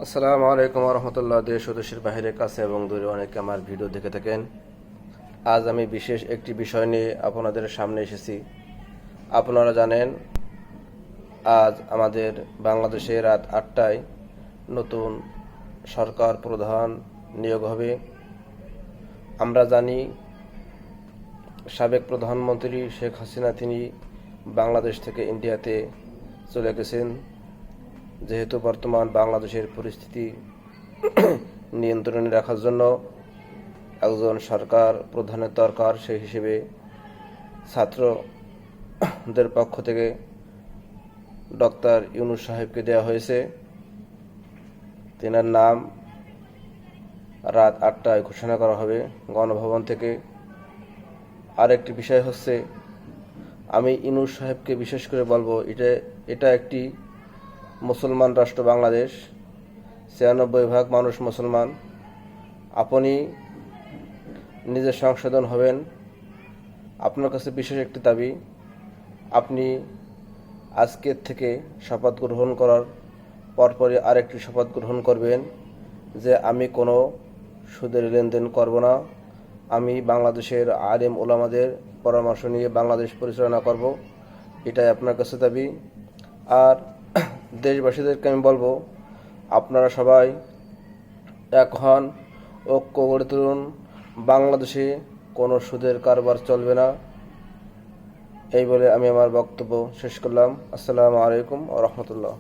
আসসালামু আলাইকুম রহমতুল্লাহ। দেশ ও দেশের বাইরে কাছে এবং দূরে অনেকে আমার ভিডিও দেখে থাকেন। আজ আমি বিশেষ একটি বিষয় নিয়ে আপনাদের সামনে এসেছি। আপনারা জানেন, আজ আমাদের বাংলাদেশে রাত 8টায় নতুন সরকার প্রধান নিয়োগ হবে। আমরা জানি, সাবেক প্রধানমন্ত্রী শেখ হাসিনা তিনি বাংলাদেশ থেকে ইন্ডিয়াতে চলে গেছেন। যেহেতু বর্তমান বাংলাদেশের পরিস্থিতি নিয়ন্ত্রণে রাখার জন্য একজন সরকার প্রধানের দরকার, সেই হিসেবে ছাত্রদের পক্ষ থেকে ডক্টর ইউনূস সাহেবকে দেওয়া হয়েছে। তেনার নাম রাত 8টায় ঘোষণা করা হবে গণভবন থেকে। আরেকটি বিষয় হচ্ছে, আমি ইউনূস সাহেবকে বিশেষ করে বলবো, এটা একটি মুসলমান রাষ্ট্র বাংলাদেশ। 96% মানুষ মুসলমান। আপনি নিজে সংশোধন হবেন। আপনার কাছে বিশেষ একটি দাবি, আপনি আজকের থেকে শপথ গ্রহণ করার পরপরই আরেকটি শপথ গ্রহণ করবেন যে আমি কোনো সুদের লেনদেন করব না। আমি বাংলাদেশের আলেম ওলামাদের পরামর্শ নিয়ে বাংলাদেশ পরিচালনা করব। এটাই আপনার কাছে দাবি। আর দেশবাসীদেরকে আমি বলবো, আপনারা সবাই এক হন, ঐক্য গড়ে তুলুন। বাংলাদেশে কোনো সুদের কারবার চলবে না। এই বলে আমি আমার বক্তব্য শেষ করলাম। আসসালামু আলাইকুম ওয়া রাহমাতুল্লাহ।